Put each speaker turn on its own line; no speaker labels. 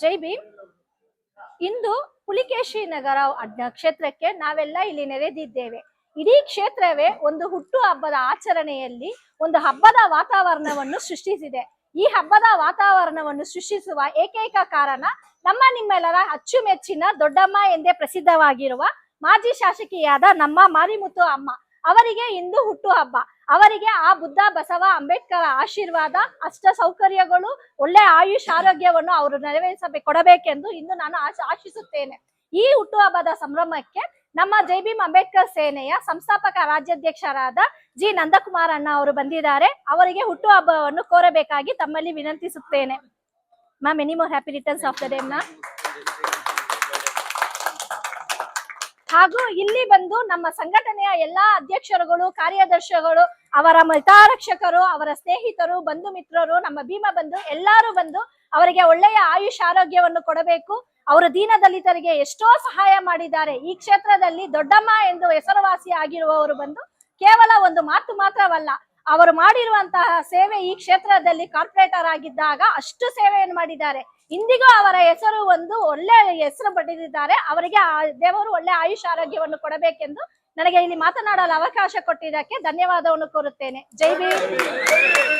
ಜೈ ಭೀಮ್. ಇಂದು ಪುಲಿಕೇಶಿ ನಗರ ಕ್ಷೇತ್ರಕ್ಕೆ ನಾವೆಲ್ಲ ಇಲ್ಲಿ ನೆರೆದಿದ್ದೇವೆ. ಇಡೀ ಕ್ಷೇತ್ರವೇ ಒಂದು ಹುಟ್ಟು ಹಬ್ಬದ ಆಚರಣೆಯಲ್ಲಿ ಒಂದು ಹಬ್ಬದ ವಾತಾವರಣವನ್ನು ಸೃಷ್ಟಿಸಿದೆ. ಈ ಹಬ್ಬದ ವಾತಾವರಣವನ್ನು ಸೃಷ್ಟಿಸುವ ಏಕೈಕ ಕಾರಣ ನಮ್ಮ ನಿಮ್ಮೆಲ್ಲರ ಅಚ್ಚುಮೆಚ್ಚಿನ ದೊಡ್ಡಮ್ಮ ಎಂದೇ ಪ್ರಸಿದ್ಧವಾಗಿರುವ ಮಾಜಿ ಶಾಸಕಿಯಾದ ನಮ್ಮ ಮಾರಿಮುತ್ತು ಅಮ್ಮ ಅವರಿಗೆ ಇಂದು ಹುಟ್ಟು ಹಬ್ಬ. ಅವರಿಗೆ ಆ ಬುದ್ಧ ಬಸವ ಅಂಬೇಡ್ಕರ್ ಆಶೀರ್ವಾದ, ಅಷ್ಟ ಸೌಕರ್ಯಗಳು, ಒಳ್ಳೆ ಆಯುಷ್ ಆರೋಗ್ಯವನ್ನು ಅವರು ಕೊಡಬೇಕೆಂದು ಇಂದು ನಾನು ಆಶಿಸುತ್ತೇನೆ. ಈ ಹುಟ್ಟುಹಬ್ಬದ ಸಂಭ್ರಮಕ್ಕೆ ನಮ್ಮ ಜೈ ಭೀಮ್ ಅಂಬೇಡ್ಕರ್ ಸೇನೆಯ ಸಂಸ್ಥಾಪಕ ರಾಜ್ಯಾಧ್ಯಕ್ಷರಾದ ಜಿ ನಂದಕುಮಾರ್ ಅಣ್ಣ ಅವರು ಬಂದಿದ್ದಾರೆ. ಅವರಿಗೆ ಹುಟ್ಟುಹಬ್ಬವನ್ನು ಕೋರಬೇಕಾಗಿ ತಮ್ಮಲ್ಲಿ ವಿನಂತಿಸುತ್ತೇನೆ. Ma'am, many more happy returns of the day ma'am. ಹಾಗೂ ಇಲ್ಲಿ ಬಂದು ನಮ್ಮ ಸಂಘಟನೆಯ ಎಲ್ಲಾ ಅಧ್ಯಕ್ಷರುಗಳು, ಕಾರ್ಯದರ್ಶಿಗಳು, ಅವರ ಹಿತಾರಕ್ಷಕರು, ಅವರ ಸ್ನೇಹಿತರು, ಬಂಧು ಮಿತ್ರರು, ನಮ್ಮ ಭೀಮ ಬಂಧು ಎಲ್ಲರೂ ಬಂದು ಅವರಿಗೆ ಒಳ್ಳೆಯ ಆಯುಷ್ ಆರೋಗ್ಯವನ್ನು ಕೊಡಬೇಕು. ಅವರು ದೀನ ದಲಿತರಿಗೆ ಎಷ್ಟೋ ಸಹಾಯ ಮಾಡಿದ್ದಾರೆ. ಈ ಕ್ಷೇತ್ರದಲ್ಲಿ ದೊಡ್ಡಮ್ಮ ಎಂದು ಹೆಸರುವಾಸಿ ಆಗಿರುವವರು ಬಂದು ಕೇವಲ ಒಂದು ಮಾತು ಮಾತ್ರವಲ್ಲ, ಅವರು ಮಾಡಿರುವಂತಹ ಸೇವೆ ಈ ಕ್ಷೇತ್ರದಲ್ಲಿ ಕಾರ್ಪೊರೇಟರ್ ಆಗಿದ್ದಾಗ ಅಷ್ಟು ಸೇವೆಯನ್ನು ಮಾಡಿದ್ದಾರೆ. ಇಂದಿಗೂ ಅವರ ಹೆಸರು ಒಂದು ಒಳ್ಳೆ ಹೆಸರು ಪಡೆದಿದ್ದಾರೆ. ಅವರಿಗೆ ದೇವರು ಒಳ್ಳೆ ಆಯುಷ್ ಆರೋಗ್ಯವನ್ನು ಕೊಡಬೇಕೆಂದು ನನಗೆ ಇಲ್ಲಿ ಮಾತನಾಡಲು ಅವಕಾಶ ಕೊಟ್ಟಿದ್ದಕ್ಕೆ ಧನ್ಯವಾದವನ್ನು ಕೋರುತ್ತೇನೆ. ಜೈ ಭೀಮ್.